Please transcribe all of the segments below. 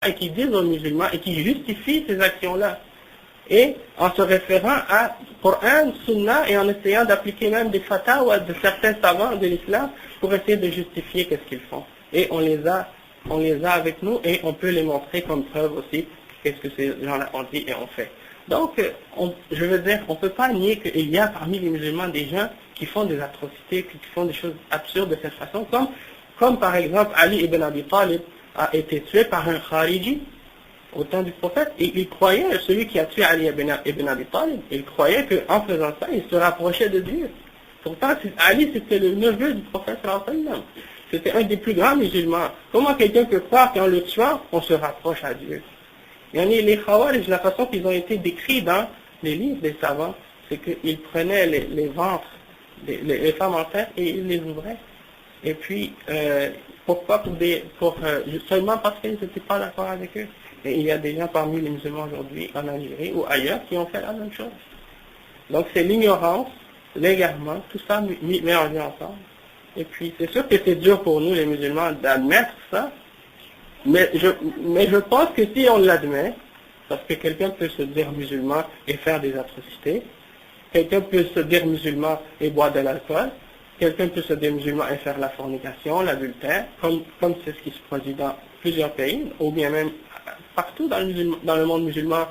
et qui disent aux musulmans et qui justifient ces actions-là. Et en se référant à Coran, Sunna et en essayant d'appliquer même des fatwas de certains savants de l'islam pour essayer de justifier qu'est-ce qu'ils font. Et on les a avec nous et on peut les montrer comme preuve aussi qu'est-ce que ces gens-là ont dit et ont fait. Donc, je veux dire, on ne peut pas nier qu'il y a parmi les musulmans des gens qui font des atrocités, qui font des choses absurdes de cette façon, comme par exemple Ali ibn Abi Talib a été tué par un Khariji au temps du prophète, et il croyait, celui qui a tué Ali ibn Abi Talib, il croyait qu'en faisant ça, il se rapprochait de Dieu. Pourtant, Ali, c'était le neveu du prophète sallallahu alayhi wa sallam. C'était un des plus grands musulmans. Comment quelqu'un peut croire qu'en le tuant, on se rapproche à Dieu? Les Khawarij, la façon qu'ils ont été décrits dans les livres des savants, c'est qu'ils prenaient les ventres, les femmes enceintes, et ils les ouvraient. Et puis, pourquoi seulement parce qu'ils n'étaient pas d'accord avec eux. Et il y a des gens parmi les musulmans aujourd'hui, en Algérie ou ailleurs, qui ont fait la même chose. Donc c'est l'ignorance, l'égarement, tout ça mélangé ensemble. Et puis c'est sûr que c'est dur pour nous les musulmans d'admettre ça, mais je pense que si on l'admet, parce que quelqu'un peut se dire musulman et faire des atrocités, quelqu'un peut se dire musulman et boire de l'alcool, quelqu'un peut se dire musulman et faire la fornication, l'adultère, comme c'est ce qui se produit dans plusieurs pays, ou bien même partout dans le monde musulman.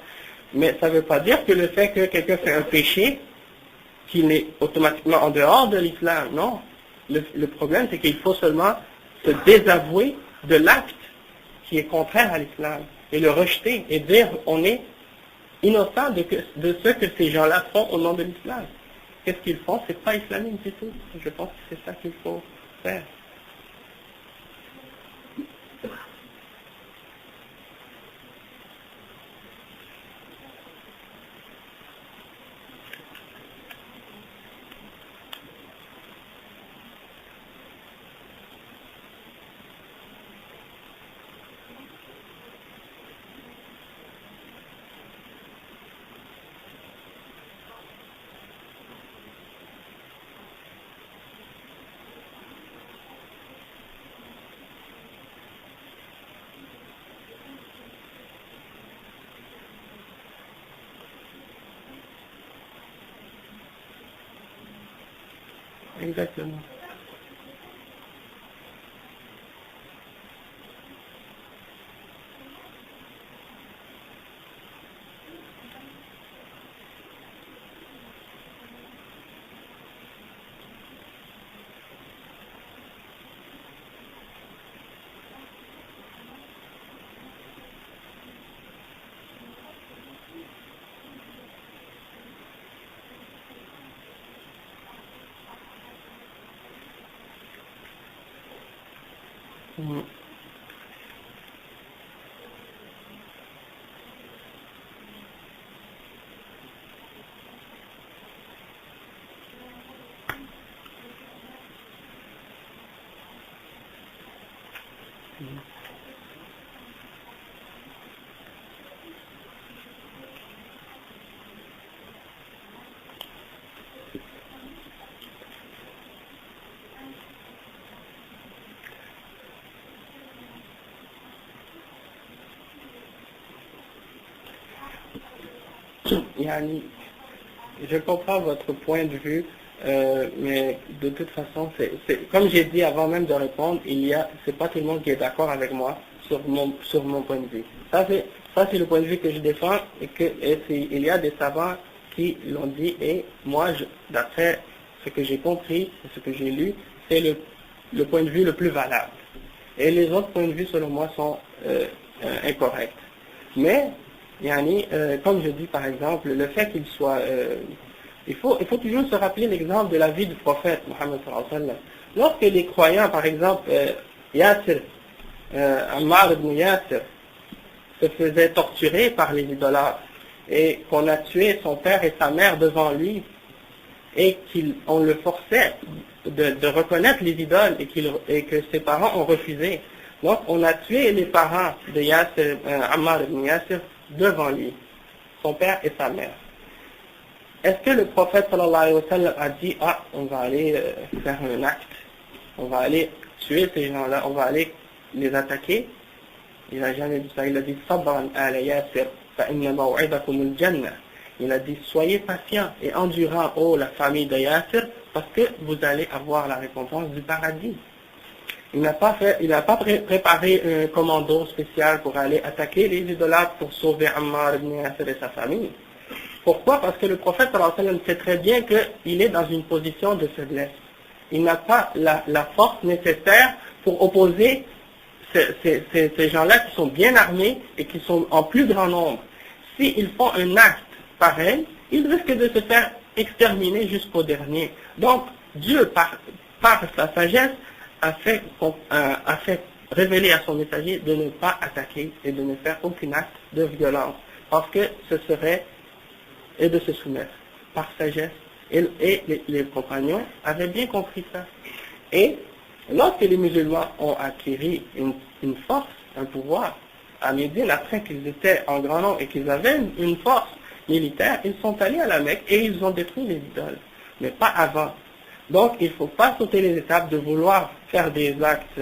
Mais ça ne veut pas dire que le fait que quelqu'un fait un péché, qu'il est automatiquement en dehors de l'islam. Non. Le problème, c'est qu'il faut seulement se désavouer de l'acte qui est contraire à l'islam et le rejeter et dire on est innocent de ce que ces gens-là font au nom de l'islam. Qu'est-ce qu'ils font? C'est pas islamique du tout. Je pense que c'est ça qu'il faut faire. Exactement. Mhm. Yani, je comprends votre point de vue, mais de toute façon, comme j'ai dit avant même de répondre, c'est pas tout le monde qui est d'accord avec moi sur mon point de vue. Ça c'est le point de vue que je défends il y a des savants qui l'ont dit et moi, d'après ce que j'ai compris, ce que j'ai lu, c'est le point de vue le plus valable. Et les autres points de vue, selon moi, sont incorrects. Mais comme je dis par exemple, le fait qu'il soit... il faut toujours se rappeler l'exemple de la vie du prophète Mohammed sallallahu alayhi wa sallam. Lorsque les croyants, par exemple, Yasser, Ammar ibn Yasser, se faisaient torturer par les idolâtres et qu'on a tué son père et sa mère devant lui et qu'on le forçait de reconnaître les idoles et que ses parents ont refusé. Donc on a tué les parents de Yasser, Ammar ibn Yasser devant lui, son père et sa mère. Est-ce que le prophète sallallahu alayhi wa sallam a dit on va aller faire un acte, on va aller tuer ces gens-là, on va aller les attaquer? Il n'a jamais dit ça. Il a dit Sabran ala Yasir, fa inna maw'idakum al-jannah. Il a dit soyez patients et endurants, ô la famille de Yasir, parce que vous allez avoir la récompense du paradis. Il n'a pas préparé un commando spécial pour aller attaquer les idolâtres pour sauver Ammar ibn Yasir et sa famille. Pourquoi? Parce que le prophète sallallahu alayhi wa sallam sait très bien qu'il est dans une position de faiblesse. Il n'a pas la force nécessaire pour opposer ces gens-là qui sont bien armés et qui sont en plus grand nombre. S'ils font un acte pareil, ils risquent de se faire exterminer jusqu'au dernier. Donc, Dieu, par sa sagesse, a fait révéler à son messager de ne pas attaquer et de ne faire aucun acte de violence. Parce que ce serait, et de se soumettre par sagesse. Et les compagnons avaient bien compris ça. Et lorsque les musulmans ont acquis une force, un pouvoir, à Médine, après qu'ils étaient en grand nombre et qu'ils avaient une force militaire, ils sont allés à la Mecque et ils ont détruit les idoles. Mais pas avant. Donc il ne faut pas sauter les étapes de vouloir faire des actes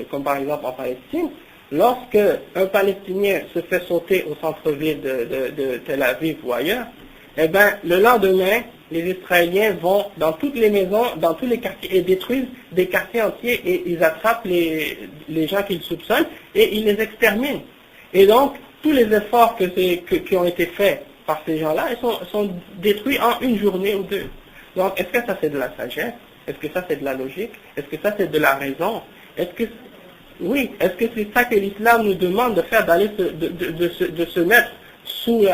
comme par exemple en Palestine. Lorsque un Palestinien se fait sauter au centre-ville de Tel Aviv ou ailleurs, eh bien, le lendemain, les Israéliens vont dans toutes les maisons, dans tous les quartiers, et détruisent des quartiers entiers, et ils attrapent les gens qu'ils soupçonnent, et ils les exterminent. Et donc, tous les efforts qui ont été faits par ces gens-là, ils sont détruits en une journée ou deux. Donc, est-ce que ça c'est de la sagesse? Est-ce que ça c'est de la logique? Est-ce que ça c'est de la raison? Oui, est-ce que c'est ça que l'islam nous demande de faire, d'aller de se mettre sous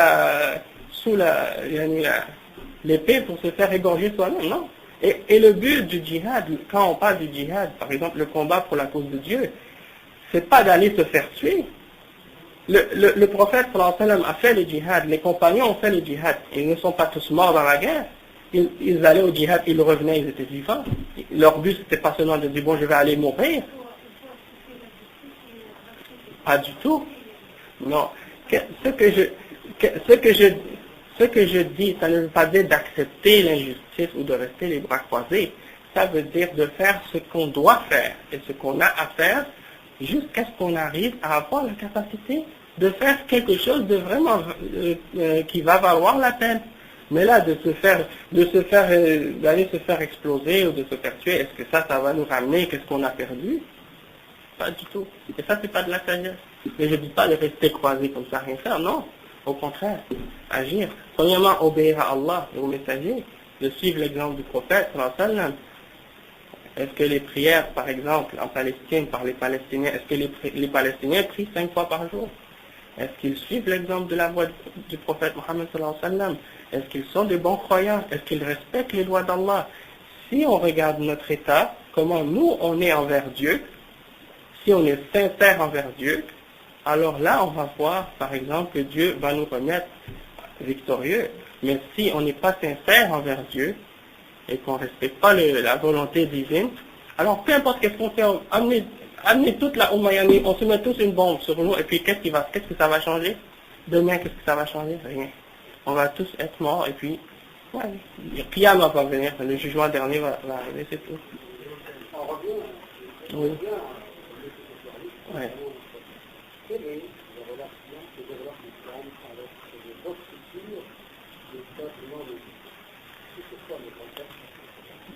l'épée pour se faire égorger soi-même? Non. Et le but du djihad, quand on parle du djihad, par exemple le combat pour la cause de Dieu, c'est pas d'aller se faire tuer. Le prophète sallallahu alayhi wa sallam a fait le djihad, les compagnons ont fait le djihad, ils ne sont pas tous morts dans la guerre. Ils allaient au djihad, ils revenaient, ils étaient vivants. Leur but c'était pas seulement de dire bon je vais aller mourir. Pas du tout. Non. Ce que je dis, ça ne veut pas dire d'accepter l'injustice ou de rester les bras croisés. Ça veut dire de faire ce qu'on doit faire et ce qu'on a à faire jusqu'à ce qu'on arrive à avoir la capacité de faire quelque chose de vraiment qui va valoir la peine. Mais là, d'aller se faire exploser ou de se faire tuer, est-ce que ça va nous ramener qu'est-ce qu'on a perdu? Pas du tout. Et ça, c'est pas de la sagesse. Mais je ne dis pas de rester croisé comme ça, rien faire, non. Au contraire, agir. Premièrement, obéir à Allah et au messager, de suivre l'exemple du prophète, sallallahu alayhi wa sallam. Est-ce que les prières, par exemple, en Palestine, par les Palestiniens, est-ce que les Palestiniens prient 5 fois par jour? Est-ce qu'ils suivent l'exemple de la voie du prophète Mohammed sallallahu alayhi wa sallam? Est-ce qu'ils sont des bons croyants? Est-ce qu'ils respectent les lois d'Allah? Si on regarde notre état, comment nous on est envers Dieu, si on est sincère envers Dieu, alors là on va voir par exemple que Dieu va nous remettre victorieux. Mais si on n'est pas sincère envers Dieu et qu'on ne respecte pas la volonté divine, alors peu importe qu'est-ce qu'on fait, amener toute la Ummah, on se met tous une bombe sur nous et puis qu'est-ce que ça va changer? Demain, qu'est-ce que ça va changer? Rien. On va tous être morts et puis le Qiyamah va venir, le jugement dernier va arriver, c'est tout. Oui. Ouais.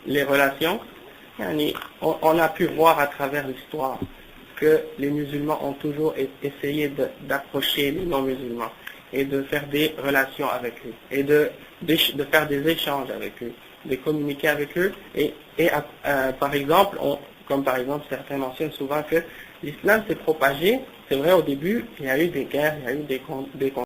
Les relations, on a pu voir à travers l'histoire que les musulmans ont toujours essayé d'approcher les non-musulmans et de faire des relations avec eux et de faire des échanges avec eux, de communiquer avec eux par exemple, comme par exemple certains mentionnent souvent que l'islam s'est propagé, c'est vrai au début, il y a eu des guerres, il y a eu des